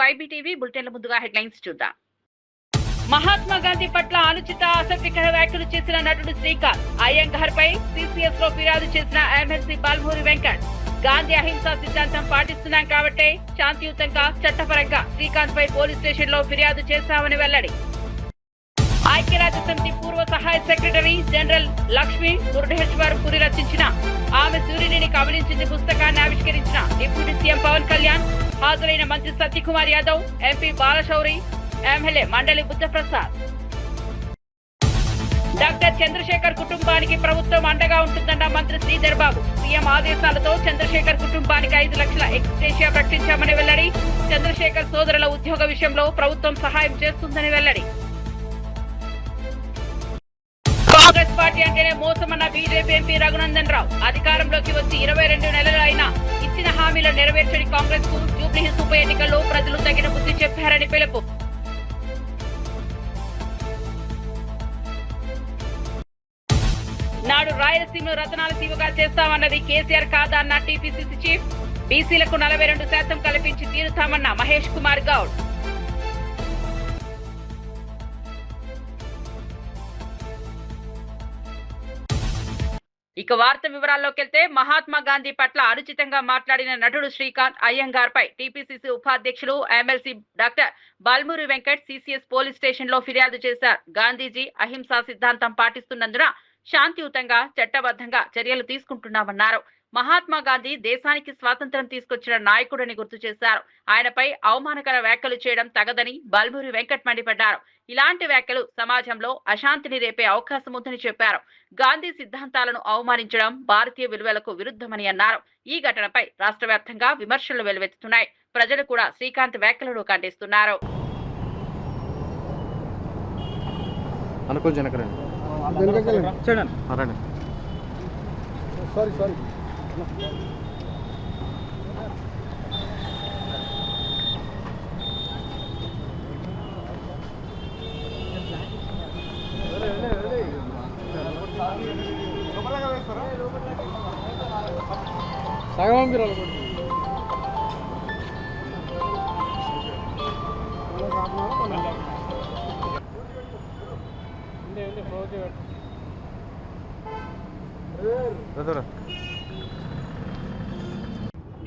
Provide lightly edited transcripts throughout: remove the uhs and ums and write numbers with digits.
IBTV బులెటిన్ల ముందుగా headlines చూద్దాం. మహాత్మా గాంధీ పట్ల అనుచిత అసభ్యకర వ్యాఖ్యలు చేసిన నటుడు శ్రీకాంత్ అయ్యంగార్ పై సిసిఎస్ లో ఫిర్యాదు చేసిన ఎమ్మెల్సీ బాల్మూరి వెంకట్. గాంధీ అహింసా సిద్ధాంతం పాటిస్తున్నాం కాబట్టే శాంతియుతంగా చట్టపరంగా శ్రీకాంత్ పై పోలీస్ స్టేషన్ లో ఫిర్యాదు చేశామని వెల్లడి. ఐక్యరాజ్య సమితి పూర్వ సహాయ సెక్రటరీ జనరల్ లక్ష్మీ మురుడేశ్వర్ పురి రచించిన ఆమె సూర్యుడిని కబలించింది పుస్తకాన్ని ఆవిష్కరించిన డిప్యూటీ సీఎం పవన్ కళ్యాణ్. హాజరైన మంత్రి సత్యకుమార్ యాదవ్, ఎంపీ బాలశౌరి, ఎమ్మెల్యే మండలి బుద్ధప్రసాద్. డాక్టర్ చంద్రశేఖర్ కుటుంబానికి ప్రభుత్వం అండగా ఉంటుందన్న మంత్రి శ్రీధర్ బాబు. సీఎం ఆదేశాలతో చంద్రశేఖర్ కుటుంబానికి 5 లక్షల ఎక్స్గ్రేషియా ప్రకటించామని వెల్లడి. చంద్రశేఖర్ సోదరుల ఉద్యోగ విషయంలో ప్రభుత్వం సహాయం చేస్తుందని వెల్లడి. కాంగ్రెస్ పార్టీ అంటేనే మోసమన్న బీజేపీ ఎంపీ రఘునందన్ రావు. అధికారంలోకి వచ్చి 22 నెలలు అయినా ఇచ్చిన హామీలు నెరవేర్చని కాంగ్రెస్ కు జూబ్లీహిల్స్ ఉప ఎన్నికల్లో ప్రజలు తగిన బుద్ధి చెప్పారని పిలుపు. నాడు రాయలసీమను రతనాల సీమగా చేస్తామన్నది కేసీఆర్ కాదా అన్న టీపీసీసీ చీఫ్. బీసీలకు 42% కల్పించి తీరుతామన్న మహేష్ కుమార్ గౌడ్. ఇక వార్త వివరాల్లోకి వెళ్తే, మహాత్మా గాంధీ పట్ల అనుచితంగా మాట్లాడిన నటుడు శ్రీకాంత్ అయ్యంగార్ పై టీపీసీసీ ఉపాధ్యక్షులు MLC doctor Balmoori Venkat CCS police station లో ఫిర్యాదు చేశారు. గాంధీజీ అహింసా సిద్ధాంతం పాటిస్తున్నందున శాంతియుతంగా చట్టబద్ధంగా చర్యలు తీసుకుంటున్నామన్నారు. మహాత్మా గాంధీ దేశానికి స్వాతంత్ర్యం తీసుకొచ్చిన నాయకుడని గుర్తు చేశారు. ఆయనపై అవమానకర వ్యాఖ్యలు చేయడం తగదని బాల్మూరి వెంకట్ మండిపడ్డారు. ఇలాంటి వ్యాఖ్యలు సమాజంలో అశాంతిని రేపే అవకాశం ఉందని చెప్పారు. గాంధీ సిద్ధాంతాలను అవమానించడం భారతీయ విలువలకు విరుద్ధమని అన్నారు. ఈ ఘటనపై రాష్ట్ర వ్యాప్తంగా విమర్శలు వెలువెత్తుతున్నాయి. ప్రజలు కూడా శ్రీకాంత్ వ్యాఖ్యలను ఖండిస్తున్నారు.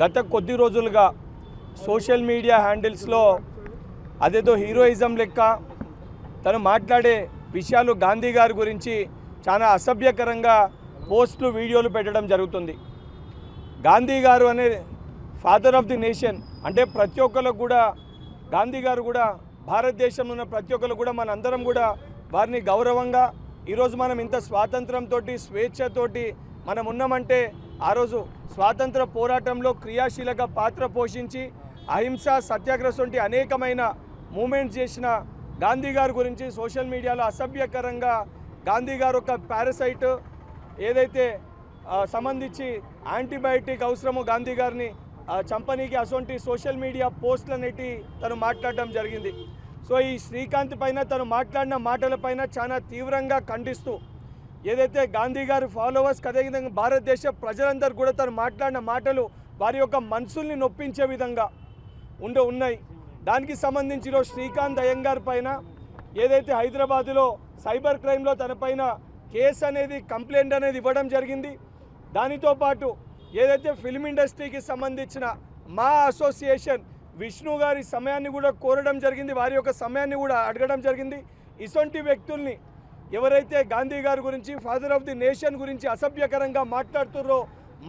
గత కొద్ది రోజులుగా సోషల్ మీడియా హ్యాండిల్స్లో అదేదో హీరోయిజం లెక్క తను మాట్లాడే విషయాలు గాంధీ గారి గురించి చాలా అసభ్యకరంగా పోస్టులు వీడియోలు పెట్టడం జరుగుతుంది. గాంధీ గారు అనే ఫాదర్ ఆఫ్ ది నేషన్ అంటే ప్రతి ఒక్కరికి కూడా గాంధీ గారు కూడా భారతదేశంలో ఉన్న ప్రతి ఒక్కరు కూడా మనందరం కూడా వారిని గౌరవంగా ఈరోజు మనం ఇంత స్వాతంత్రంతో స్వేచ్ఛతోటి మనం ఉన్నామంటే ఆ రోజు స్వాతంత్ర పోరాటంలో క్రియాశీలక పాత్ర పోషించి అహింస సత్యాగ్రహం వంటి అనేకమైన మూమెంట్స్ చేసిన గాంధీ గారి గురించి సోషల్ మీడియాలో అసభ్యకరంగా గాంధీ గారు ఒక పారాసైట్ ఏదైతే సంబంధించి యాంటీబయాటిక్ అవసరమో గాంధీ గారిని చంపనీకి అటువంటి సోషల్ మీడియా పోస్టులన్నిటి తను మాట్లాడడం జరిగింది. సో ఈ శ్రీకాంత్ పైన తను మాట్లాడిన మాటలపైన చాలా తీవ్రంగా ఖండిస్తూ ఏదైతే గాంధీ గారి ఫాలోవర్స్ అదేవిధంగా భారతదేశ ప్రజలందరూ కూడా తను మాట్లాడిన మాటలు వారి యొక్క మనసుల్ని నొప్పించే విధంగా ఉన్నాయి. దానికి సంబంధించిన శ్రీకాంత్ అయ్యంగార్ పైన ఏదైతే హైదరాబాదులో సైబర్ క్రైమ్లో తన పైన కేసు అనేది కంప్లైంట్ అనేది ఇవ్వడం జరిగింది. దానితో పాటు ఏదైతే ఫిల్మ్ ఇండస్ట్రీకి సంబంధించిన మా అసోసియేషన్ విష్ణు గారి సమయాన్ని కూడా కోరడం జరిగింది, వారి యొక్క సమయాన్ని కూడా అడగడం జరిగింది. ఇటువంటి వ్యక్తుల్ని ఎవరైతే గాంధీ గారి గురించి ఫాదర్ ఆఫ్ ది నేషన్ గురించి అసభ్యకరంగా మాట్లాడుతున్నారో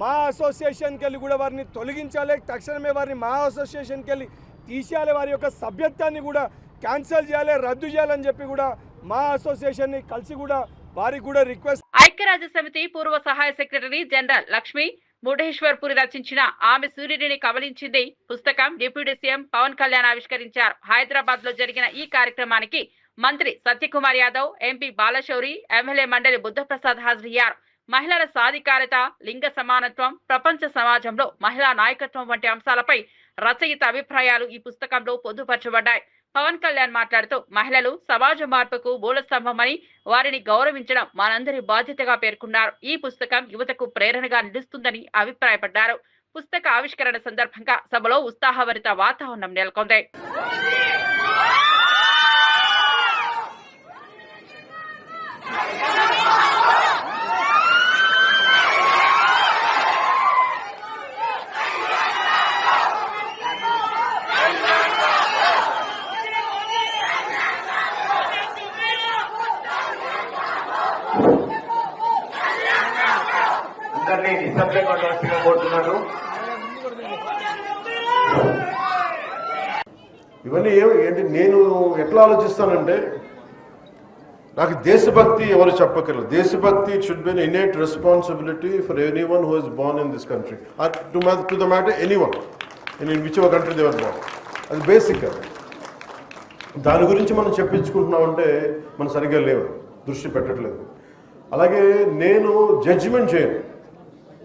మా అసోసియేషన్కి వెళ్ళి కూడా వారిని తొలగించాలి, తక్షణమే వారిని మా అసోసియేషన్కి వెళ్ళి తీసేయాలి, వారి యొక్క సభ్యత్వాన్ని కూడా క్యాన్సిల్ చేయాలి, రద్దు చేయాలని చెప్పి కూడా మా అసోసియేషన్ని కలిసి కూడా వారికి కూడా రిక్వెస్ట్. ఐక్యరాజ్య సమితి పూర్వ సహాయ సెక్రటరీ జనరల్ లక్ష్మీ మురుడేశ్వర్ పురి రచించిన ఆమె సూర్యుడిని కబలించింది పుస్తకం డిప్యూటీ సీఎం పవన్ కళ్యాణ్ ఆవిష్కరించారు. హైదరాబాద్ లో జరిగిన ఈ కార్యక్రమానికి మంత్రి సత్యకుమార్ యాదవ్, ఎంపీ బాలశౌరి, ఎమ్మెల్యే మండలి బుద్ధప్రసాద్ హాజరయ్యారు. మహిళల సాధికారత, లింగ సమానత్వం, ప్రపంచ సమాజంలో మహిళా నాయకత్వం వంటి అంశాలపై రచయిత అభిప్రాయాలు ఈ పుస్తకంలో పొందుపరచబడ్డాయి. పవన్ కళ్యాణ్ మాట్లాడుతూ మహిళలు సమాజ మార్పుకు మూలస్తంభమని, వారిని గౌరవించడం మనందరి బాధ్యతగా పేర్కొన్నారు. ఈ పుస్తకం యువతకు ప్రేరణగా నిలుస్తుందని అభిప్రాయపడ్డారు. పుస్తక ఆవిష్కరణ సందర్భంగా సభలో ఉత్సాహభరిత వాతావరణం నెలకొంది. అందరినీ డిసిప్లిన్ ఉండవలసిగా కోరుతున్నాను. ఇవన్నీ ఏంటి నేను ఎట్లా ఆలోచిస్తానంటే, నాకు దేశభక్తి ఎవరు చెప్పగలరు. దేశభక్తి it should be an innate responsibility for anyone who is Born in this country to the matter anyone in which ever country they were born. అది బేసిక్. దాని గురించి మనం చెప్పించుకుంటున్నామంటే మనం సరిగ్గా లేవు, దృష్టి పెట్టట్లేదు. అలాగే నేను జడ్జిమెంట్ చేయను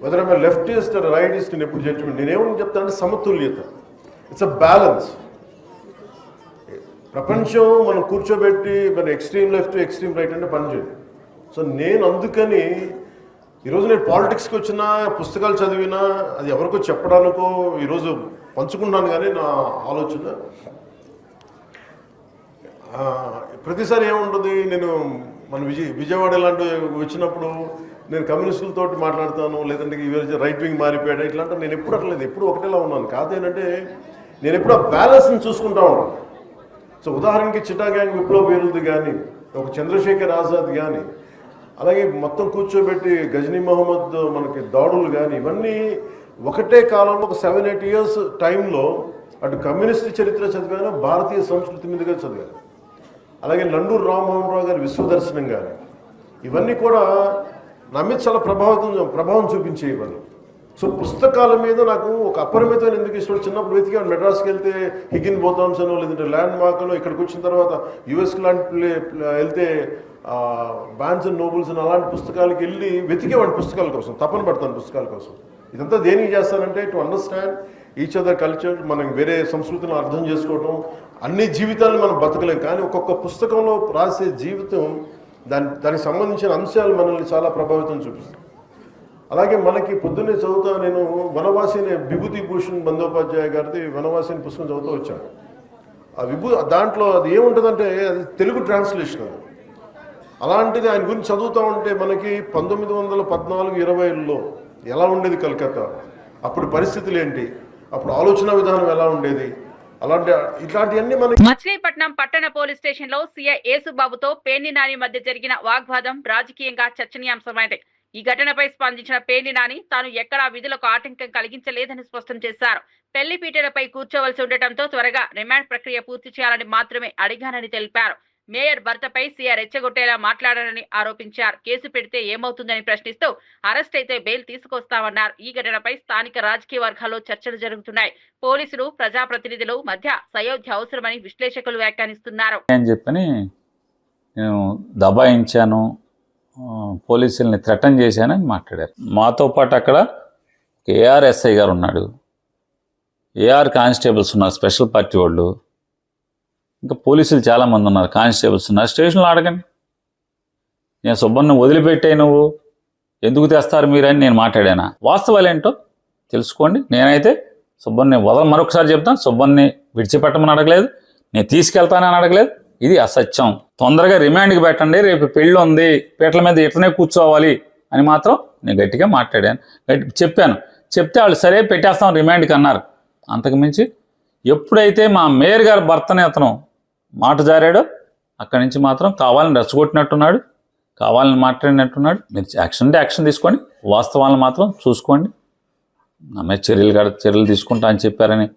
whether I'm leftist or rightist. నేను ఎప్పుడు జడ్జిమెంట్ నేనేమని చెప్తానంటే సమతుల్యత. It's a balance. ప్రపంచం మనం కూర్చోబెట్టి మన ఎక్స్ట్రీమ్ లెఫ్ట్ ఎక్స్ట్రీమ్ రైట్ అంటే పనిచేయదు. సో నేను అందుకని ఈరోజు నేను పాలిటిక్స్కి వచ్చినా పుస్తకాలు చదివినా అది ఎవరికో చెప్పడానికో ఈరోజు పంచుకుంటున్నాను. కానీ నా ఆలోచన ప్రతిసారి ఏముంటుంది, నేను మన విజయవాడ లాంటి వచ్చినప్పుడు నేను కమ్యూనిస్టులతో మాట్లాడతాను, లేదంటే రైట్ వింగ్ మారిపోయాడు ఇట్లాంటి నేను ఎప్పుడు అట్లేదు, ఎప్పుడు ఒకటేలా ఉన్నాను. కాదేంటంటే నేను ఎప్పుడు ఆ బ్యాలెన్స్ని చూసుకుంటా ఉన్నాను. సో ఉదాహరణకి చిటా గ్యాంగ్ విప్లవ వీరులది కానీ, ఒక చంద్రశేఖర్ ఆజాద్ కానీ, అలాగే మొత్తం కూర్చోబెట్టి గజనీ మహమ్మద్ మనకి దాడులు కానీ, ఇవన్నీ ఒకటే కాలంలో ఒక 7-8 years టైంలో అటు కమ్యూనిస్ట్ చరిత్ర చదివాను, భారతీయ సంస్కృతి మీదుగా చదివాను. అలాగే నండూరు రామ్మోహన్ రావు గారి విశ్వదర్శనం కానీ, ఇవన్నీ కూడా నా మీద చాలా ప్రభావం చూపించే ఇవన్నీ. సో పుస్తకాల మీద నాకు ఒక అపరిమితమైన ఎందుకు ఇష్టం. చిన్నప్పుడు వెతికాను, మెడ్రాస్కి వెళ్తే హిగిన్ బోథామ్స్ అనో లేదంటే ల్యాండ్ మార్క్లో, ఇక్కడికి వచ్చిన తర్వాత యుఎస్కి లాంటి వెళ్తే బాన్స్ అండ్ నోబుల్స్ అని అలాంటి పుస్తకాలకి వెళ్ళి వెతికేవాడిని పుస్తకాల కోసం, తపన పడతాను పుస్తకాల కోసం. ఇదంతా దేనికి చేస్తానంటే to understand each other culture, మనం వేరే సంస్కృతిని అర్థం చేసుకోవటం. అన్ని జీవితాలను మనం బతకలేం, కానీ ఒక్కొక్క పుస్తకంలో రాసే జీవితం దానికి సంబంధించిన అంశాలు మనల్ని చాలా ప్రభావితం చూపిస్తాయి. అలాగే మనకి పొద్దున్నే చదువుతా నేను వనవాసి అనే విభూతి భూషణ్ బందోపాధ్యాయ గారిది వనవాసి అని పుస్తకం చదువుతూ వచ్చాను. ఆ దాంట్లో అది ఏముంటుందంటే అది తెలుగు ట్రాన్స్లేషన్. అది అలాంటిది ఆయన గురించి చదువుతూ ఉంటే మనకి 1914-20లో ఎలా ఉండేది కలకత్తా, అప్పుడు పరిస్థితులు ఏంటి, అప్పుడు ఆలోచన విధానం ఎలా ఉండేది, ఇట్లాంటివన్నీ మనకి. మచిలీపట్నం పట్టణ పోలీస్ స్టేషన్ లో సీఐ యేసుబాబుతో పేర్ని నాని మధ్య జరిగిన వాగ్వాదం రాజకీయంగా చర్చనీయాంశమైంది. ఈ ఘటనపై స్పందించిన పేర్ని నాని తాను ఎక్కడా విధులకు ఆటంకం కలిగించలేదని స్పష్టం చేశారు. పెళ్లిపీటలపై కూర్చోవలసి ఉండటంతో త్వరగా రిమాండ్ ప్రక్రియ పూర్తి చేయాలని మాత్రమే అడిగానని తెలిపారు. మేయర్ భర్తపై సీఐ రెచ్చగొట్టేలా మాట్లాడారని ఆరోపించారు. కేసు పెడితే ఏమవుతుందని ప్రశ్నిస్తూ అరెస్ట్ అయితే బెయిల్ తీసుకొస్తామన్నారు. ఈ ఘటనపై స్థానిక రాజకీయ వర్గాల్లో చర్చలు జరుగుతున్నాయి. పోలీసులు ప్రజాప్రతినిధులు మధ్య సయోధ్య అవసరమని విశ్లేషకులు వ్యాఖ్యానిస్తున్నారు. నేను దబాయించాను, పోలీసుల్ని థ్రెటన్ చేశానని మాట్లాడారు. మాతో పాటు అక్కడ ఏఆర్ఎస్ఐ గారు ఉన్నాడు, ఏఆర్ కానిస్టేబుల్స్ ఉన్నారు, స్పెషల్ పార్టీ వాళ్ళు, ఇంకా పోలీసులు చాలామంది ఉన్నారు, కానిస్టేబుల్స్ ఉన్నారు. స్టేషన్లో అడగండి. నేను సుబ్బన్ని వదిలిపెట్టే నువ్వు ఎందుకు తెస్తారు మీరని నేను మాట్లాడానా? వాస్తవాలు ఏంటో తెలుసుకోండి. నేనైతే సుబ్బన్ని మరొకసారి చెప్తాను, సుబ్బన్ని విడిచిపెట్టమని అడగలేదు, నేను తీసుకెళ్తానని అడగలేదు. ఇది అసత్యం. తొందరగా రిమాండ్కి పెట్టండి, రేపు పెళ్ళి ఉంది, పీటల మీద ఇట్లనే కూర్చోవాలి అని మాత్రం నేను గట్టిగా మాట్లాడాను, చెప్పాను. చెప్తే వాళ్ళు సరే పెట్టేస్తాం రిమాండ్కి అన్నారు. అంతకుమించి ఎప్పుడైతే మా మేయర్ గారి భర్తనే అతను మాట జారాడో అక్కడి నుంచి మాత్రం కావాలని రెచ్చగొట్టినట్టున్నాడు, కావాలని మాట్లాడినట్టున్నాడు. మీరు యాక్షన్ అంటే యాక్షన్ తీసుకోండి, వాస్తవాలను మాత్రం చూసుకోండి. నా మీద చర్యలు తీసుకుంటా అని చెప్పారని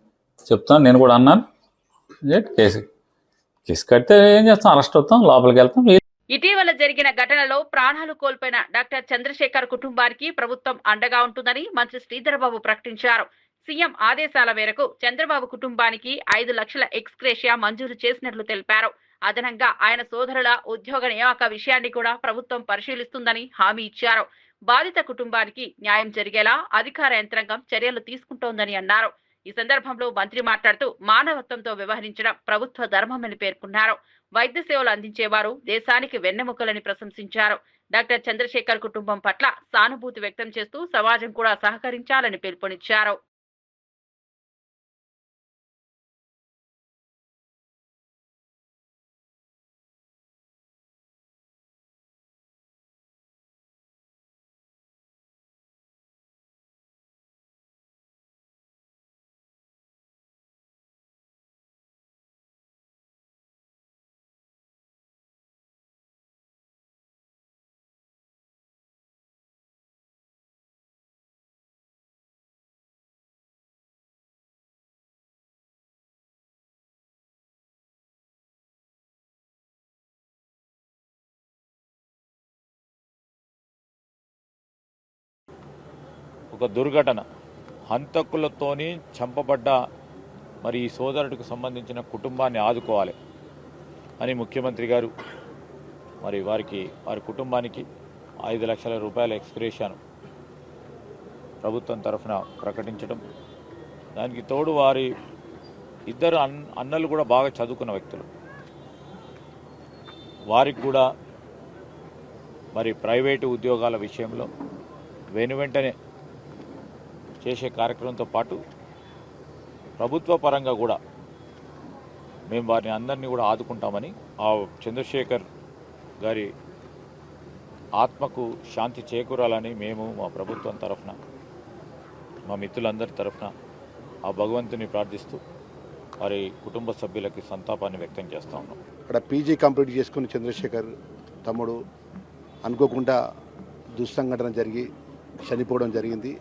చెప్తాను. నేను కూడా అన్నాను. కేసు కడితే ఏం చేస్తాం, అరెస్ట్ అవుతాం, లోపలికి వెళ్తాం. ఇటీవల జరిగిన ఘటనలో ప్రాణాలు కోల్పోయిన డాక్టర్ చంద్రశేఖర్ కుటుంబానికి ప్రభుత్వం అండగా ఉంటుందని మంత్రి శ్రీధర్బాబు ప్రకటించారు. సీఎం ఆదేశాల మేరకు చంద్రబాబు కుటుంబానికి 5 లక్షల ఎక్స్గ్రేషియా మంజూరు చేసినట్లు తెలిపారు. అదనంగా ఆయన సోదరుల ఉద్యోగ నియామక విషయాన్ని కూడా ప్రభుత్వం పరిశీలిస్తుందని హామీ ఇచ్చారు. బాధిత కుటుంబానికి న్యాయం జరిగేలా అధికార యంత్రాంగం చర్యలు తీసుకుంటోందని అన్నారు. ఈ సందర్భంలో మంత్రి మాట్లాడుతూ మానవత్వంతో వ్యవహరించడం ప్రభుత్వ ధర్మమని పేర్కొన్నారు. వైద్య సేవలు అందించేవారు దేశానికి వెన్నెముకలని ప్రశంసించారు. డాక్టర్ చంద్రశేఖర్ కుటుంబం పట్ల సానుభూతి వ్యక్తం చేస్తూ సమాజం కూడా సహకరించాలని పిలుపునిచ్చారు. ఒక దుర్ఘటన, హంతకులతోని చంపబడ్డ మరి ఈ సోదరుడికి సంబంధించిన కుటుంబాన్ని ఆదుకోవాలి అని ముఖ్యమంత్రి గారు మరి వారి కుటుంబానికి 5 లక్షల రూపాయల ఎక్స్‌గ్రేషియాను ప్రభుత్వం తరఫున ప్రకటించడం, దానికి తోడు వారి ఇద్దరు అన్నలు కూడా బాగా చదువుకున్న వ్యక్తులు, వారికి కూడా మరి ప్రైవేటు ఉద్యోగాల విషయంలో వెనువెంటనే చేసే కార్యక్రమంతో పాటు ప్రభుత్వ పరంగా కూడా మేము వారిని అందరినీ కూడా ఆదుకుంటామని, ఆ చంద్రశేఖర్ గారి ఆత్మకు శాంతి చేకూరాలని మేము మా ప్రభుత్వం తరఫున, మా మిత్రులందరి తరఫున ఆ భగవంతుని ప్రార్థిస్తూ వారి కుటుంబ సభ్యులకి సంతాపాన్ని వ్యక్తం చేస్తూ ఉన్నాం. ఇక్కడ పీజీ కంప్లీట్ చేసుకుని చంద్రశేఖర్ తమ్ముడు అనుకోకుండా దుస్సంఘటన జరిగి చనిపోవడం జరిగింది.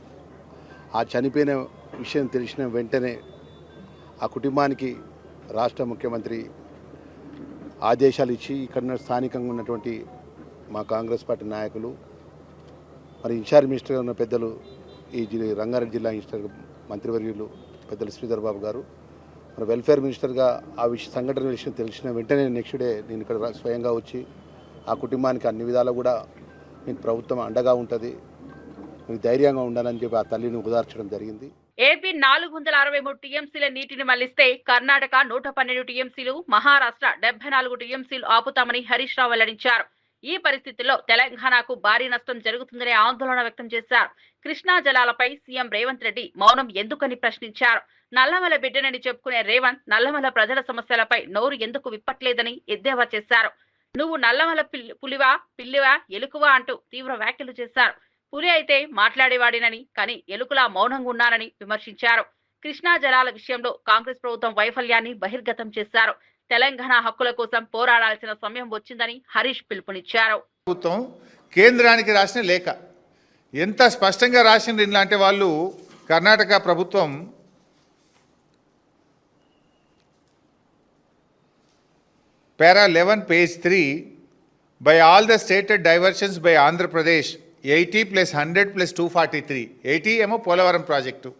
ఆ చనిపోయిన విషయం తెలిసిన వెంటనే ఆ కుటుంబానికి రాష్ట్ర ముఖ్యమంత్రి ఆదేశాలు ఇచ్చి ఇక్కడ స్థానికంగా ఉన్నటువంటి మా కాంగ్రెస్ పార్టీ నాయకులు, మరి ఇన్ఛార్జ్ మినిస్టర్గా ఉన్న పెద్దలు, ఈ రంగారెడ్డి జిల్లా ఇన్ఛార్జ్ మంత్రివర్యులు పెద్దలు శ్రీధర్ బాబు గారు, మరి వెల్ఫేర్ మినిస్టర్గా ఆ సంఘటన విషయం తెలిసిన వెంటనే నెక్స్ట్ డే నేను ఇక్కడ స్వయంగా వచ్చి ఆ కుటుంబానికి అన్ని విధాలు కూడా మీకు ప్రభుత్వం అండగా ఉంటుంది, మీకు ధైర్యంగా ఉండాలని చెప్పి ఆ తల్లిని ఉదార్చడం జరిగింది. ఏపీ 463 టీఎంసీల నీటిని మళ్లిస్తే కర్ణాటక 112 టీఎంసీలు, మహారాష్ట్ర 74 టీఎంసీలు ఆపుతామని హరీష్ రావు వెల్లడించారు. ఈ పరిస్థితుల్లో తెలంగాణకు భారీ నష్టం జరుగుతుందనే ఆందోళన వ్యక్తం చేశారు. కృష్ణా జలాలపై సీఎం రేవంత్ రెడ్డి మౌనం ఎందుకని ప్రశ్నించారు. నల్లమల బిడ్డనని చెప్పుకునే రేవంత్ నల్లమల ప్రజల సమస్యలపై నోరు ఎందుకు విప్పట్లేదని ఎద్దేవా చేశారు. నువ్వు నల్లమల పులివా, పిల్లివా, ఎలుకవా అంటూ తీవ్ర వ్యాఖ్యలు చేశారు. పులి అయితే మాట్లాడేవాడినని, కానీ ఎలుకలా మౌనంగా ఉన్నానని విమర్శించారు. కృష్ణా జలాల విషయంలో కాంగ్రెస్ ప్రభుత్వం వైఫల్యాన్ని బహిర్గతం చేశారు. తెలంగాణ హక్కుల కోసం పోరాడాల్సిన సమయం వచ్చిందని హరీష్ పిలుపునిచ్చారు. ప్రభుత్వం కేంద్రానికి రాసిన లేఖ ఎంత స్పష్టంగా రాసింది ఇలాంటి వాళ్ళు, కర్ణాటక ప్రభుత్వం para 11 page 3, by all the stated diversions by Andhra Pradesh 80 plus 100 plus 243, 80 ఏమో పోలవరం ప్రాజెక్టు,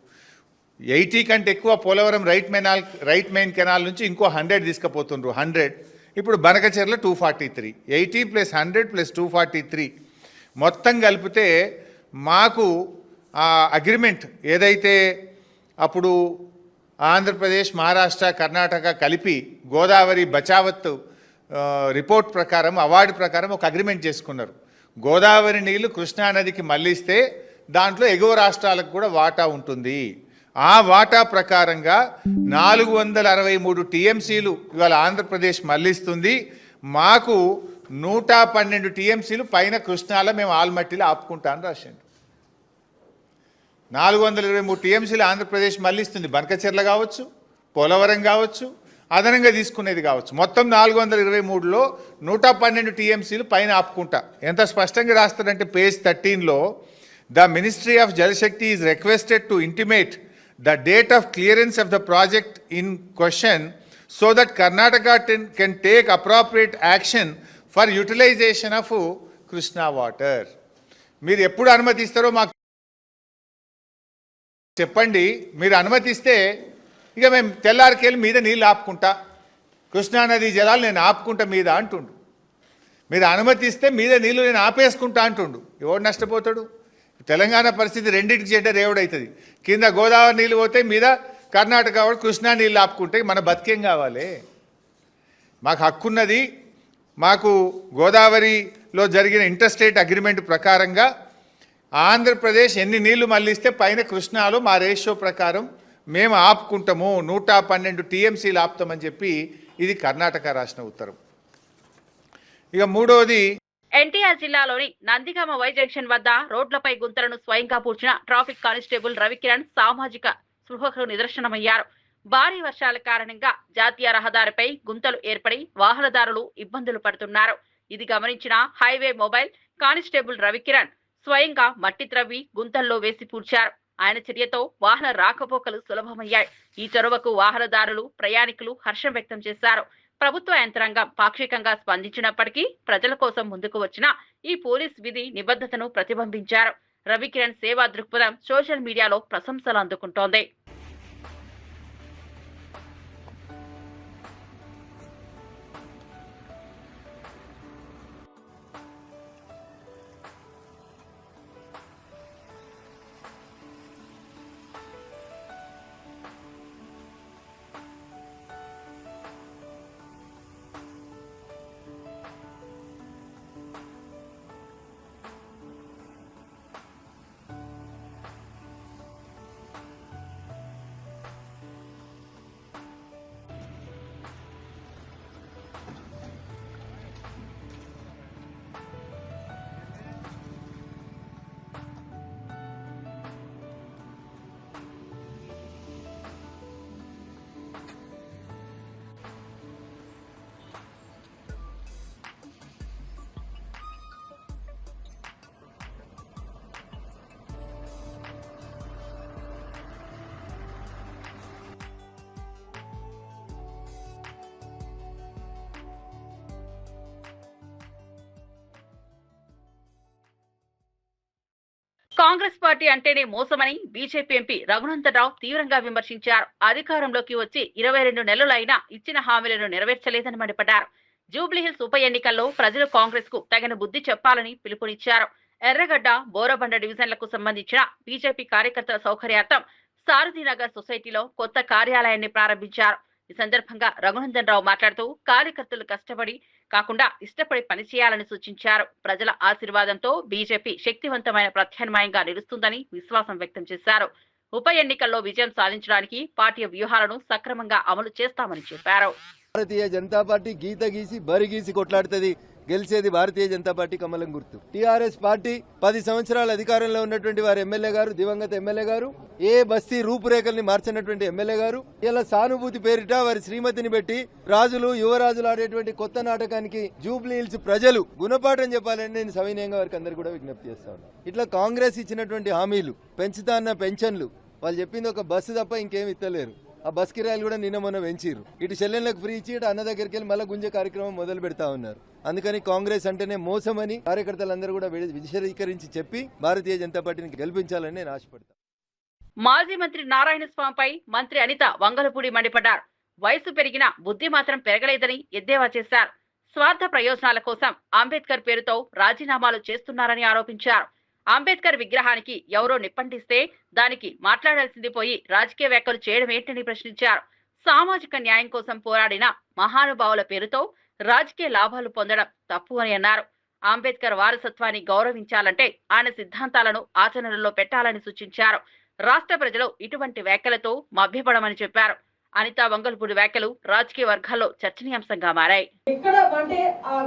80 కంటే ఎక్కువ పోలవరం రైట్ మెయిన్ కెనాల్ నుంచి ఇంకో 100 తీసుకుపోతుండ్రు, 100 ఇప్పుడు బనకచెర్ల 243, 80 plus 100 plus 243 మొత్తం కలిపితే మాకు ఆ అగ్రిమెంట్ ఏదైతే అప్పుడు ఆంధ్రప్రదేశ్, మహారాష్ట్ర, కర్ణాటక కలిపి గోదావరి బచావత్ రిపోర్ట్ ప్రకారం, అవార్డు ప్రకారం ఒక అగ్రిమెంట్ చేసుకున్నారు. గోదావరి నీళ్లు కృష్ణానదికి మళ్లిస్తే దాంట్లో ఎగువ రాష్ట్రాలకు కూడా వాటా ఉంటుంది. ఆ వాటా ప్రకారంగా 463 టీఎంసీలు ఇవాళ ఆంధ్రప్రదేశ్ మళ్లిస్తుంది. మాకు 112 టీఎంసీలు పైన కృష్ణాలో మేము ఆల్మట్టిలో ఆపుకుంటాను రాసిండు. 423 టీఎంసీలు ఆంధ్రప్రదేశ్ మళ్లిస్తుంది. బనకచెర్ల కావచ్చు, పోలవరం కావచ్చు, అదనంగా తీసుకునేది కావచ్చు. మొత్తం 423లో 112 టీఎంసీలు పైన ఆపుకుంటా. ఎంత స్పష్టంగా రాస్తారంటే పేజ్ 13లో, the ministry of Jal Shakti is requested to intimate the date of clearance of the project in question so that Karnataka can take appropriate action for utilisation of Krishna water. మీరు ఎప్పుడు అనుమతిస్తారో మాకు చెప్పండి. మీరు అనుమతిస్తే ఇక మేము తెల్లారికెళ్ళి మీద నీళ్ళు ఆపుకుంటా, కృష్ణానది జలాలు నేను ఆపుకుంటా మీద అంటుండు. మీరు అనుమతిస్తే మీద నీళ్ళు నేను ఆపేసుకుంటా అంటుండు. ఎవడు నష్టపోతాడు? తెలంగాణ పరిస్థితి రెండింటికి చెడ్డ రేవుడవుతుంది. కింద గోదావరి నీళ్ళు పోతే మీద కర్ణాటక వాడు కృష్ణా నీళ్ళు ఆపుకుంటే మన బతికేం కావాలి? మాకు హక్కున్నది. మాకు గోదావరి లో జరిగిన ఇంటర్స్టేట్ అగ్రిమెంట్ ప్రకారంగా ఆంధ్రప్రదేశ్ ఎన్ని నీళ్లు మళ్ళిస్తే పైన కృష్ణాలో మా రేషియో ప్రకారం మేము ఆపుకుంటాము 112 టీఎంసీలు ఆపుతామని చెప్పి ఇది కర్ణాటక రాసిన ఉత్తరం. ఇక మూడవది, ఎన్టీఆర్ జిల్లాలోని నందిగామ వై జంక్షన్ వద్ద రోడ్లపై గుంతలను స్వయంగా పూడ్చిన ట్రాఫిక్ కానిస్టేబుల్ రవికిరణ్ సామాజిక స్పృహకు నిదర్శనమయ్యారు. భారీ వర్షాల కారణంగా జాతీయ రహదారిపై గుంతలు ఏర్పడి వాహనదారులు ఇబ్బందులు పడుతున్నారు. ఇది గమనించిన హైవే మొబైల్ కానిస్టేబుల్ రవికిరణ్ స్వయంగా మట్టి త్రవ్వి గుంతల్లో వేసి పూడ్చారు. ఆయన చర్యతో వాహన రాకపోకలు సులభమయ్యాయి. ఈ చొరవకు వాహనదారులు, ప్రయాణికులు హర్షం వ్యక్తం చేశారు. ప్రభుత్వ యంత్రాంగం పాక్షికంగా స్పందించినప్పటికీ ప్రజల కోసం ముందుకు వచ్చిన ఈ పోలీస్ విధి నిబద్ధతను ప్రతిబింబించారు. రవికిరణ్ సేవా దృక్పథం సోషల్ మీడియాలో ప్రశంసలు అందుకుంటోంది. కాంగ్రెస్ పార్టీ అంటేనే మోసమని బీజేపీ ఎంపీ రఘునందనరావు తీవ్రంగా విమర్శించారు. అధికారంలోకి వచ్చి 22 నెలలైనా ఇచ్చిన హామీలను నెరవేర్చలేదని మండిపడ్డారు. జూబ్లీహిల్స్ ఉప ఎన్నికల్లో ప్రజలు కాంగ్రెస్ కు తగిన బుద్ధి చెప్పాలని పిలుపునిచ్చారు. ఎర్రగడ్డ, బోరబండ డివిజన్లకు సంబంధించిన బీజేపీ కార్యకర్తల సౌకర్యార్థం సారథినగర్ సొసైటీలో కొత్త కార్యాలయాన్ని ప్రారంభించారు. ఈ సందర్భంగా రఘునందనరావు మాట్లాడుతూ కార్యకర్తలు కష్టపడి కాకుండా ఇష్టపడి పనిచేయాలని సూచించారు. ప్రజల ఆశీర్వాదంతో బీజేపీ శక్తివంతమైన ప్రత్యామ్నాయంగా నిలుస్తుందని విశ్వాసం వ్యక్తం చేశారు. ఉప ఎన్నికల్లో విజయం సాధించడానికి పార్టీ వ్యూహాలను సక్రమంగా అమలు చేస్తామని చెప్పారు. భారతీయ జనతా పార్టీ గీత గీసి బరి గీసి కొట్లాడుతుంది. గెలిచేది భారతీయ జనతా పార్టీ కమలం గుర్తు. టీఆర్ఎస్ పార్టీ 10 సంవత్సరాల అధికారంలో ఉన్నటువంటి వారి ఎమ్మెల్యే గారు, దివంగత ఎమ్మెల్యే గారు, ఏ బస్తీ రూపురేఖల్ని మార్చినటువంటి ఎమ్మెల్యే గారు ఇలా సానుభూతి పేరిట వారి శ్రీమతిని పెట్టి రాజులు యువరాజులు ఆడేటువంటి కొత్త నాటకానికి జూబ్లీ హిల్స్ ప్రజలు గుణపాఠం చెప్పాలని నేను సవినయంగా వారికి అందరు కూడా విజ్ఞప్తి చేస్తాను. ఇట్లా కాంగ్రెస్ ఇచ్చినటువంటి హామీలు, పెంచుతా అన్న పెన్షన్లు, వాళ్ళు చెప్పింది ఒక బస్సు తప్ప ఇంకేమి ఇస్తలేరు. ఆ బస్ కిరాయిలు కూడా నిన్న మొన్న పెంచిరు. ఇటు చెల్లెళ్ళకు ఫ్రీ ఇచ్చి ఇటు అన్న దగ్గరికి వెళ్ళి మళ్ళీ గుంజే కార్యక్రమం మొదలు పెడతా ఉన్నారు. అందుకని కాంగ్రెస్ అంటేనే మోసమని కార్యకర్తలందరూ కూడా విశదీకరించి చెప్పి భారతీయ జనతా పార్టీని గెలిపించాలని నేను ఆశపడతాను. మాజీ మంత్రి నారాయణ స్వామిపై మంత్రి అనిత వంగలపూడి మండిపడ్డారు. వయసు పెరిగినా బుద్ధి మాత్రం పెరగలేదని ఎద్దేవా చేశారు. స్వార్థ ప్రయోజనాల కోసం అంబేద్కర్ పేరుతో రాజీనామాలు చేస్తున్నారని ఆరోపించారు. అంబేద్కర్ విగ్రహానికి ఎవరో నిప్పంటిస్తే దానికి మాట్లాడాల్సింది పోయి రాజకీయ వ్యాఖ్యలు చేయడం ఏంటని ప్రశ్నించారు. సామాజిక న్యాయం కోసం పోరాడిన మహానుభావుల పేరుతో రాజకీయ లాభాలు పొందడం తప్పు అని అన్నారు. అంబేద్కర్ వారసత్వాన్ని గౌరవించాలంటే ఆయన సిద్ధాంతాలను ఆచరణలో పెట్టాలని సూచించారు. రాష్ట్ర ప్రజలు ఇటువంటి వ్యాఖ్యలతో మభ్యపడమని చెప్పారు. అనితా వంగలపూడి వ్యాఖ్యలు రాజకీయ వర్గాల్లో చర్చనీయాంశంగా మారాయి. ఇక్కడ అంటే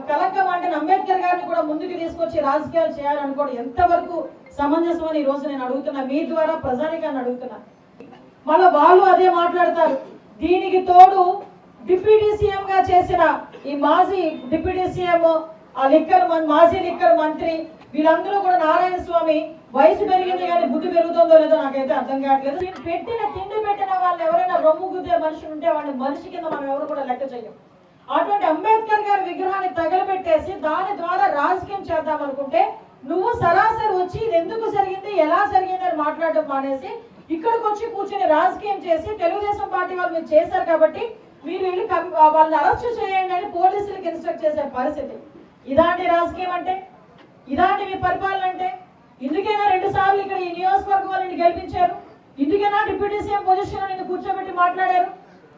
కలెక్టర్ అంటే అంబేద్కర్ గారిని కూడా ముందుకు తీసుకొచ్చి రాజకీయాలు చేయాలనుకోవడం ఎంతవరకు సమంజసం అని ఈ రోజు నేను అడుగుతున్నా, మీ ద్వారా ప్రజానికాన్ని అడుగుతున్నా. మళ్ళీ వాళ్ళు అదే మాట్లాడతారు. దీనికి తోడు డిప్యూటీ సీఎం గా చేసిన ఈ మాజీ డిప్యూటీ సీఎం, మాజీ లిక్కర్ మంత్రి, వీళ్ళందరూ కూడా నారాయణ స్వామి వయసు పెరిగింది కానీ బుద్ధి పెరుగుతుందో లేదో నాకైతే అర్థం కావట్లేదు. తిండి పెట్టిన వాళ్ళు ఎవరైనా రొమ్ము గుద్దే మనుషులు ఉంటే వాళ్ళని మనిషి కింద మనం ఎవరు కూడా లెక్క చేయం. అటువంటి అంబేద్కర్ గారి విగ్రహాన్ని తగలబెట్టేసి దాని ద్వారా రాజకీయం చేద్దాం అనుకుంటే నువ్వు సరాసరి వచ్చి ఇది ఎందుకు జరిగింది, ఎలా జరిగింది అని మాట్లాడడం మానేసి ఇక్కడికి వచ్చి కూర్చొని రాజకీయం చేసి తెలుగుదేశం పార్టీ వాళ్ళు మీరు చేశారు కాబట్టి మీరు వెళ్ళి వాళ్ళని అరెస్ట్ చేయండి అని పోలీసులకు ఇన్స్ట్రక్ట్ చేసే పరిస్థితి. ఇలాంటి రాజకీయం అంటే, ఇలాంటి మీ పరిపాలన అంటే, ఇందుకైనా 2 సార్లు ఇక్కడ ఈ నియోజకవర్గం వాళ్ళని గెలిపించారు, ఇందుకైనా డిప్యూటీ సీఎం పొజిషన్ నిన్ను కూర్చోబెట్టి మాట్లాడారు.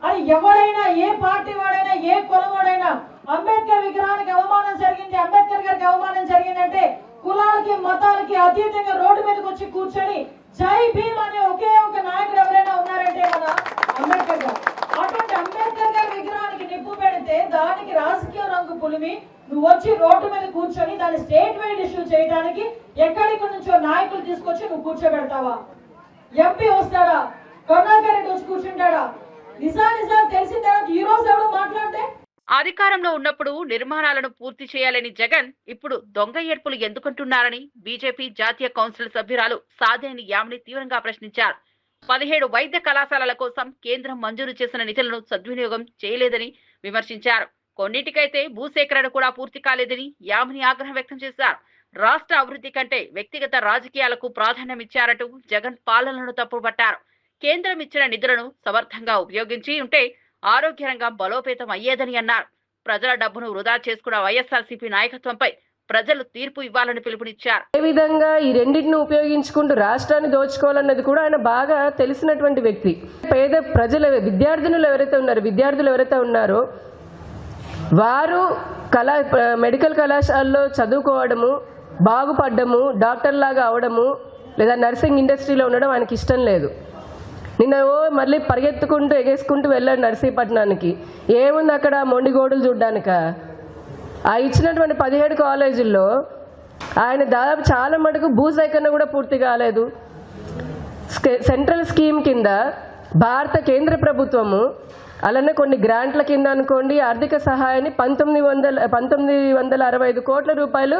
అని ఎవడైనా, ఏ పార్టీ వాడైనా, ఏ కులం వాడైనా అంబేద్కర్ విగ్రహానికి అవమానం జరిగింది, అంబేద్కర్ గారికి అవమానం జరిగిందంటే కులాలకి మతాలకి అతీతంగా రోడ్డు మీదకి వచ్చి కూర్చొని జై భీమ్ అనే ఒకే ఒక నాయకుడు ఎవరైనా ఉన్నారంటే మన అంబేద్కర్ గారు. అటువంటి అంబేద్కర్ గారి విగ్రహానికి నిప్పు పెడితే దానికి రాజకీయ రంగు పులిమి నువ్వు వచ్చి రోడ్డు మీద కూర్చొని దాన్ని స్టేట్ వైడ్ ఇష్యూ చేయడానికి ఎక్కడికి నుంచో నాయకులు తీసుకొచ్చి నువ్వు కూర్చోబెడతావా? ఎంపీ వస్తాడా? కరుణాకర్ రెడ్డి వచ్చి కూర్చుంటాడా? నిజాలు తెలిసిన తర్వాత ఈ రోజు ఎవరు మాట్లాడితే అధికారంలో ఉన్నప్పుడు నిర్మాణాలను పూర్తి చేయాలని జగన్ ఇప్పుడు దొంగ ఏర్పులు ఎందుకుంటున్నారని బీజేపీ జాతీయ కౌన్సిల్ సభ్యురాలు సాదేని యామిని తీవ్రంగా ప్రశ్నించారు. 17 వైద్య కళాశాలల కోసం కేంద్రం మంజూరు చేసిన నిధులను సద్వినియోగం చేయలేదని విమర్శించారు. కొన్నిటికైతే భూసేకరణ కూడా పూర్తి కాలేదని యామిని ఆగ్రహం వ్యక్తం చేశారు. రాష్ట్ర అభివృద్ధి కంటే వ్యక్తిగత రాజకీయాలకు ప్రాధాన్యం ఇచ్చారంటూ జగన్ పాలనను తప్పుపట్టారు. కేంద్రం ఇచ్చిన నిధులను సమర్థంగా ఉపయోగించి ఉంటే ఆరోగ్య రంగం బలోపేతం అయ్యేదని అన్నారు. ప్రజల డబ్బును వృధా చేసుకున్న వైఎస్ఆర్సీపీ నాయకత్వంపై ప్రజలు తీర్పు ఇవ్వాలని పిలుపునిచ్చారు. ఏ విధంగా ఈ రెండింటిని ఉపయోగించుకుంటూ రాష్ట్రాన్ని దోచుకోవాలన్నది కూడా ఆయన బాగా తెలిసినటువంటి వ్యక్తి. పేద ప్రజల విద్యార్థులు ఎవరైతే ఉన్నారో వారు మెడికల్ కళాశాలలో చదువుకోవడము, బాగుపడ్డము, డాక్టర్ లాగా అవడము లేదా నర్సింగ్ ఇండస్ట్రీలో ఉండడం ఆయనకి ఇష్టం లేదు. నిన్న మళ్ళీ పరిగెత్తుకుంటూ ఎగేసుకుంటూ వెళ్ళాడు నర్సీపట్నానికి. ఏముంది అక్కడ మొండిగోడులు చూడ్డానిక? ఆ ఇచ్చినటువంటి 17 కాలేజీల్లో ఆయన దాదాపు చాలా మటుకు భూసేకరణ కూడా పూర్తి కాలేదు. సెంట్రల్ స్కీమ్ కింద భారత కేంద్ర ప్రభుత్వము అలానే కొన్ని గ్రాంట్ల కింద అనుకోండి ఆర్థిక సహాయాన్ని 1965 కోట్ల రూపాయలు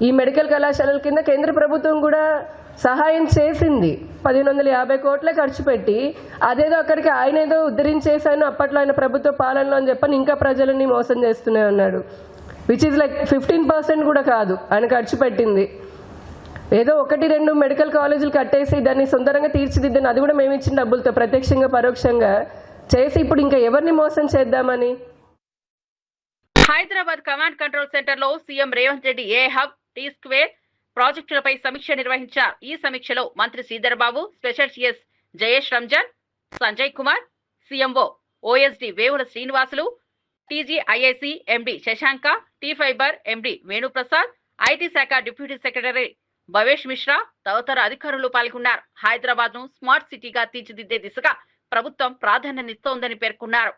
ఈ మెడికల్ కళాశాలల కింద కేంద్ర ప్రభుత్వం కూడా సహాయం చేసింది. 1550 కోట్లే ఖర్చు పెట్టి అదేదో అక్కడికి ఆయన ఏదో ఉద్ధరించేశాను అప్పట్లో ఆయన ప్రభుత్వ పాలనలో అని చెప్పని ఇంకా ప్రజలని మోసం చేస్తూనే ఉన్నాడు. విచ్ ఈజ్ లైక్ 15% కూడా కాదు ఆయన ఖర్చు పెట్టింది. ఏదో 1-2 మెడికల్ కాలేజీలు కట్టేసి దాన్ని సుందరంగా తీర్చిదిద్దని అది కూడా మేము ఇచ్చిన డబ్బులతో ప్రత్యక్షంగా పరోక్షంగా చేసి ఇప్పుడు ఇంకా ఎవరిని మోసం చేద్దామని. హైదరాబాద్ కమాండ్ కంట్రోల్ సెంటర్ లో CM Revanth Reddy A hub, T square ప్రాజెక్టులపై సమీక్ష నిర్వహించారు. ఈ సమీక్షలో మంత్రి Sridhar Babu, special CS Jayesh Ranjan, Sanjay Kumar, CMO OSD Vevula Srinivasulu, TGIIC MD Sasanka, T fibre MD Venu Prasad, IT శాఖ డిప్యూటీ సెక్రటరీ భవేష్ మిశ్రా తదితర అధికారులు పాల్గొన్నారు. హైదరాబాద్ ను స్మార్ట్ సిటీగా తీర్చిదిద్దే దిశగా ప్రభుత్వం ప్రాధాన్యతనిస్తోందని పేర్కొన్నారు.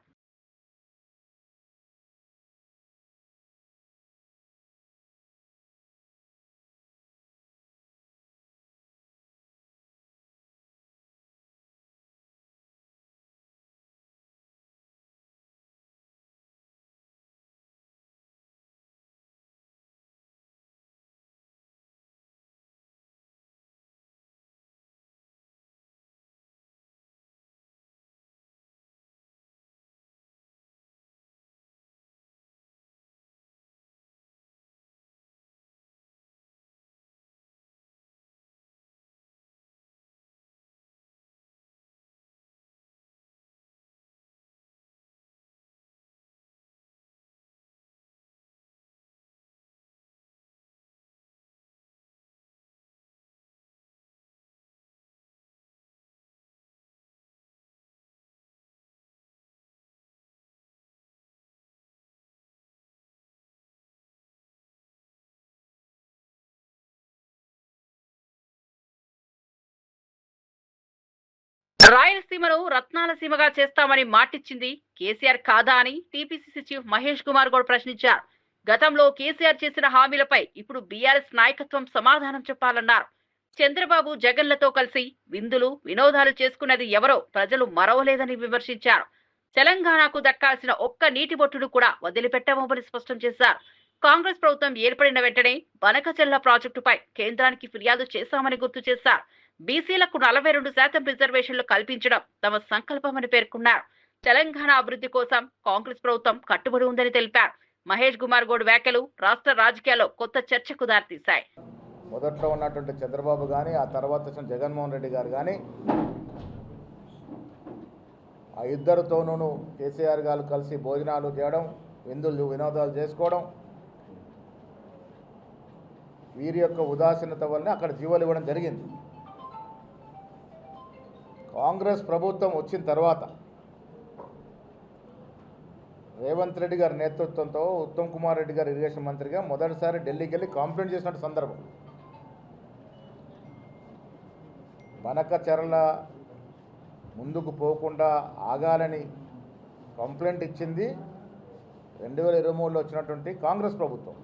రాయలసీమను రత్నాల సీమగా చేస్తామని మాటిచ్చింది కేసీఆర్ కాదా అని టీపీసీసీ చీఫ్ మహేష్ కుమార్ గౌడ్ ప్రశ్నించారు. గతంలో కేసీఆర్ చేసిన హామీలపై ఇప్పుడు బీఆర్ఎస్ నాయకత్వం సమాధానం చెప్పాలన్నారు. చంద్రబాబు జగన్లతో కలిసి విందులు వినోదాలు చేసుకున్నది ఎవరో ప్రజలు మరవలేదని విమర్శించారు. తెలంగాణకు దక్కాల్సిన ఒక్క నీటి బొట్టును కూడా వదిలిపెట్టమని స్పష్టం చేశారు. కాంగ్రెస్ ప్రభుత్వం ఏర్పడిన వెంటనే బనకచెర్ల ప్రాజెక్టుపై కేంద్రానికి ఫిర్యాదు చేశామని గుర్తు చేశారు. బీసీలకు 42% రిజర్వేషన్లు కల్పించడం తమ సంకల్పమని పేర్కొన్నారు. తెలంగాణ అభివృద్ధి కోసం కాంగ్రెస్ ప్రభుత్వం కట్టుబడి ఉందని తెలిపారు. మహేష్ కుమార్ గౌడ్ వ్యాఖ్యలు రాష్ట్ర రాజకీయాల్లో కొత్త చర్చకు దారితీశాయి. మొదట్లో ఉన్నటువంటి చంద్రబాబు కానీ ఆ తర్వాత వచ్చిన జగన్మోహన్ రెడ్డి గారు కానీ ఆ ఇద్దరితోనూ కేసీఆర్ గారు కలిసి భోజనాలు చేయడం, విందులు వినోదాలు చేసుకోవడం, వీరి యొక్క ఉదాసీనత వల్లనే అక్కడ జీవోలు ఇవ్వడం జరిగింది. కాంగ్రెస్ ప్రభుత్వం వచ్చిన తర్వాత రేవంత్ రెడ్డి గారి నేతృత్వంతో ఉత్తమ్ కుమార్ రెడ్డి గారు ఇరిగేషన్ మంత్రిగా మొదటిసారి ఢిల్లీకి వెళ్ళి కంప్లైంట్ చేసిన సందర్భం. బనకచెర్ల ముందుకు పోకుండా ఆగాలని కంప్లైంట్ ఇచ్చింది 2023లో వచ్చినటువంటి కాంగ్రెస్ ప్రభుత్వం.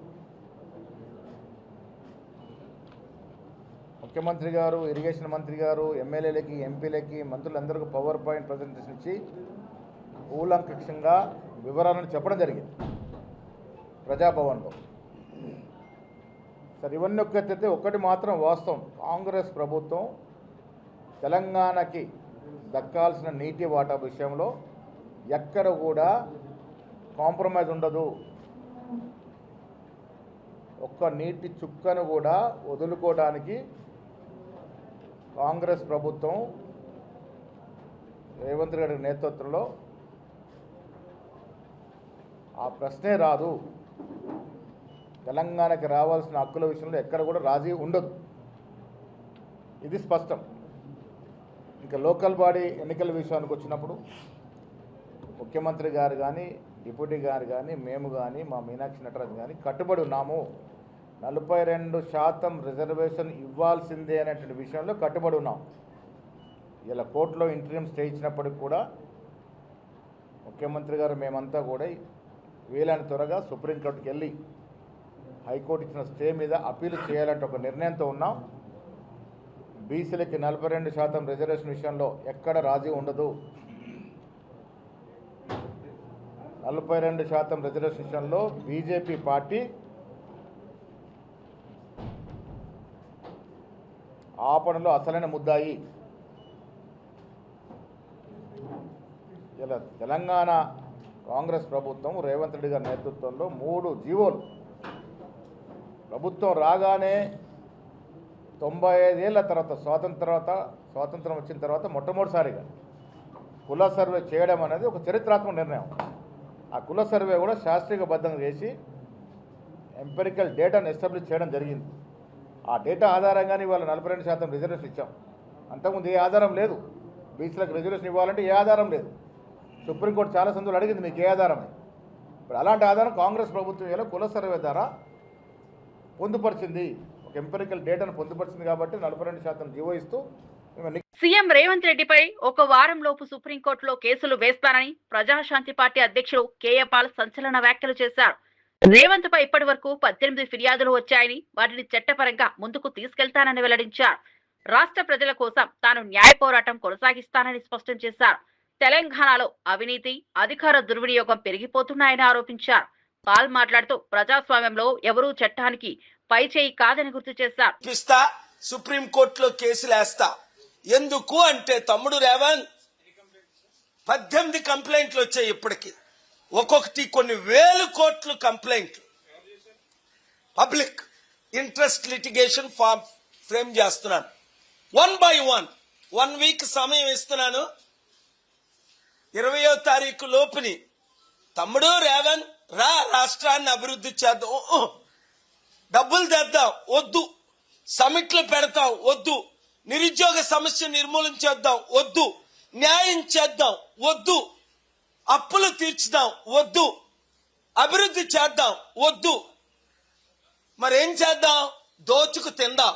ముఖ్యమంత్రి గారు, ఇరిగేషన్ మంత్రి గారు, ఎమ్మెల్యేలకి, ఎంపీలకి, మంత్రులందరికీ పవర్ పాయింట్ ప్రజెంటేషన్ ఇచ్చి కూలంకషంగా వివరాలను చెప్పడం జరిగింది ప్రజాభవన్లో. సరే, ఇవన్నీ ఒక్కటైతే ఒక్కటి మాత్రం వాస్తవం, కాంగ్రెస్ ప్రభుత్వం తెలంగాణకి దక్కాల్సిన నీటి వాటా విషయంలో ఎక్కడ కూడా కాంప్రమైజ్ ఉండదు. ఒక్క నీటి చుక్కను కూడా వదులుకోవడానికి కాంగ్రెస్ ప్రభుత్వం రేవంత్ రెడ్డి నేతృత్వంలో ఆ ప్రశ్నే రాదు. తెలంగాణకి రావాల్సిన హక్కుల విషయంలో ఎక్కడ కూడా రాజీ ఉండదు. ఇది స్పష్టం. ఇంకా లోకల్ బాడీ ఎన్నికల విషయానికి వచ్చినప్పుడు ముఖ్యమంత్రి గారు కానీ, డిప్యూటీ గారు కానీ, మేము కానీ, మా మీనాక్షి నటరాజన్ కానీ కట్టుబడి ఉన్నాము. 42% రిజర్వేషన్ ఇవ్వాల్సిందే అనేటువంటి విషయంలో కట్టుబడి ఉన్నాం. ఇలా కోర్టులో ఇంటర్వ్యూ స్టే ఇచ్చినప్పటికి కూడా ముఖ్యమంత్రి గారు మేమంతా కూడా వీలైన త్వరగా సుప్రీంకోర్టుకి వెళ్ళి హైకోర్టు ఇచ్చిన స్టే మీద అప్పీల్ చేయాలంటే ఒక నిర్ణయంతో ఉన్నాం. బీసీలకి 42% రిజర్వేషన్ విషయంలో ఎక్కడ రాజీ ఉండదు. 42% రిజర్వేషన్ విషయంలో బీజేపీ పార్టీ ఆపణలో అసలైన ముద్దాయి. ఇలా తెలంగాణ కాంగ్రెస్ ప్రభుత్వం రేవంత్ రెడ్డి గారి నేతృత్వంలో 3 జీవోలు ప్రభుత్వం రాగానే 95 ఏళ్ల తర్వాత స్వాతంత్రం వచ్చిన తర్వాత మొట్టమొదటిసారిగా కుల సర్వే చేయడం అనేది ఒక చరిత్రాత్మక నిర్ణయం. ఆ కుల సర్వే కూడా శాస్త్రీయబద్ధంగా చేసి ఎంపెరికల్ డేటాను ఎస్టాబ్లిష్ చేయడం జరిగింది. ఆ డేటా ఆధారంగానే ఇవాళ 42% రిజర్వేషన్ ఇచ్చాం. అంతకుముందు ఏ ఆధారం లేదు. బీసీలకు రిజర్వేషన్ ఇవ్వాలంటే ఏ ఆధారం లేదు. సుప్రీంకోర్టు చాలా సందులు అడిగింది మీకు ఏ ఆధారమే. ఇప్పుడు అలాంటి ఆధారం కాంగ్రెస్ ప్రభుత్వం ఇలా కుల సర్వే ద్వారా పొందుపరిచింది. ఒక ఎంపెరికల్ డేటాను పొందుపరిచింది కాబట్టి 42% జీవో ఇస్తూ సీఎం రేవంత్ రెడ్డిపై ఒక వారం లోపు సుప్రీంకోర్టులో కేసులు వేస్తానని ప్రజాశాంతి పార్టీ అధ్యక్షుడు కేఏ పాల్ సంచలన వ్యాఖ్యలు చేశారు. రేవంత్ పై ఇప్పటి వరకు 18 ఫిర్యాదులు వచ్చాయని, వాటిని చట్టపరంగా ముందుకు తీసుకెళ్తానని వెల్లడించారు. రాష్ట్ర ప్రజల కోసం తాను న్యాయ పోరాటం కొనసాగిస్తానని స్పష్టం చేశారు. తెలంగాణలో అవినీతి, అధికార దుర్వినియోగం పెరిగిపోతున్నాయని ఆరోపించారు. పాల్ మాట్లాడుతూ ప్రజాస్వామ్యంలో ఎవరూ చట్టానికి పై చేయి కాదని గుర్తు చేశారు. సుప్రీంకోర్టులో కేసులు వేస్తా. ఎందుకు అంటే తమ్ముడు రేవంత్ 18 కంప్లైంట్లు వచ్చాయి. ఇప్పటికి ఒక్కొక్కటి కొన్ని వేల కోట్లు కంప్లైంట్లు. Public interest litigation form frame చేస్తున్నాను. 1 by 1 వీక్ సమయం ఇస్తున్నాను. 20వ తారీఖు లోపుని తమ్ముడు రేవంత్ రా, రాష్ట్రాన్ని అభివృద్ధి చేద్దాం, డబ్బులు తెద్దాం, వద్దు, సమిట్లు పెడతాం, వద్దు, నిరుద్యోగ సమస్య నిర్మూలన చేద్దాం, వద్దు, న్యాయం చేద్దాం, వద్దు, అప్పులు తీర్చుదాం, వద్దు, అభివృద్ధి చేద్దాం, వద్దు, మరేం చేద్దాం? దోచుకు తిందాం.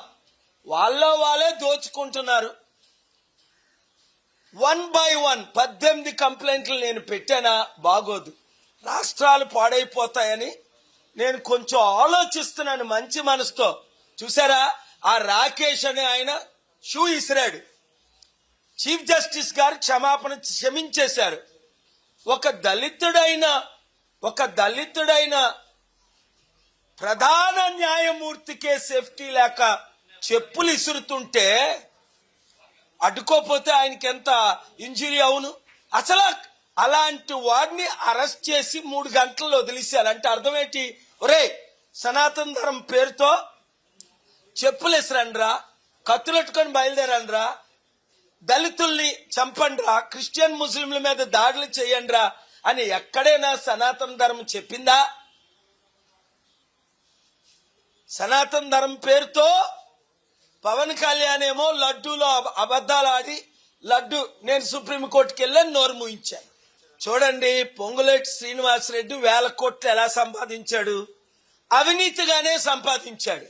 వాళ్ళే దోచుకుంటున్నారు. 1 by 1 18 కంప్లైంట్లు నేను పెట్టానా? బాగోదు, రాష్ట్రాలు పాడైపోతాయని నేను కొంచెం ఆలోచిస్తున్నాను మంచి మనసుతో. చూసారా, ఆ రాకేష్ అనే ఆయన షూ ఇసిరాడు. చీఫ్ జస్టిస్ గారు క్షమించేశారు. ఒక దళితుడైన ప్రధాన న్యాయమూర్తికే సేఫ్టీ లేక చెప్పులు ఇసురుతుంటే అడ్డుకోపోతే ఆయనకి ఎంత ఇంజురీ అవును? అసలు అలాంటి వాడిని అరెస్ట్ చేసి 3 గంటల్లో వదిలేశారు. అంటే అర్థం ఏంటి? ఒరే, సనాతన ధర్మం పేరుతో చెప్పులు ఇసరండ్రా, కత్తులెట్టుకొని బయలుదేరండ్రా, దళితుల్ని చంపండ్రా, క్రిస్టియన్ ముస్లింల మీద దాడులు చేయండ్రా అని ఎక్కడైనా సనాతన ధర్మం చెప్పిందా? సనాతన ధర్మం పేరుతో పవన్ కళ్యాణ్ ఏమో లడ్డూలో అబద్ధాలు ఆడి నేను సుప్రీంకోర్టుకి వెళ్ళని నోరు మూయించాను. చూడండి, పొంగులేటి శ్రీనివాసరెడ్డి 1000 కోట్లు ఎలా సంపాదించాడు? అవినీతిగానే సంపాదించాడు,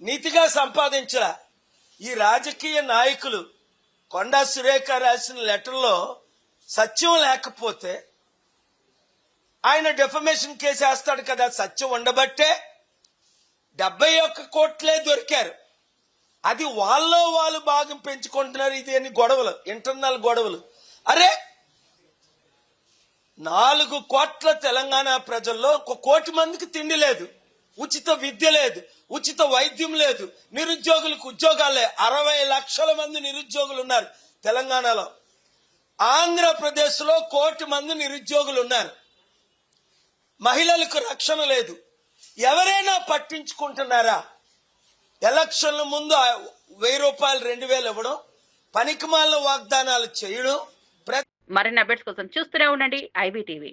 నీతిగా సంపాదించలా. ఈ రాజకీయ నాయకులు కొండా సురేఖ రాసిన లెటర్లో సత్యం లేకపోతే ఆయన డెఫమేషన్ కేసు వేస్తాడు కదా. సత్యం ఉండబట్టే 71 కోట్లే దొరికారు. అది వాళ్ళు భాగం పెంచుకుంటున్నారు. ఇది అని గొడవలు, ఇంటర్నల్ గొడవలు. అరే 4 కోట్ల తెలంగాణ ప్రజల్లో 1 కోటి మందికి తిండి లేదు, ఉచిత విద్య లేదు, ఉచిత వైద్యం లేదు, నిరుద్యోగులకు ఉద్యోగాలే. 60 లక్షల మంది నిరుద్యోగులు ఉన్నారు తెలంగాణలో. ఆంధ్రప్రదేశ్లో 1 కోటి మంది నిరుద్యోగులు ఉన్నారు. మహిళలకు రక్షణ లేదు. ఎవరైనా పట్టించుకుంటున్నారా? ఎలక్షన్ల ముందు 1000 రూపాయలు 2000 ఇవ్వడం, పనికిమాలిన వాగ్దానాలు చేయడం. మరిన్ని అప్డేట్స్ కోసం చూస్తూనే ఉండండి IBTV.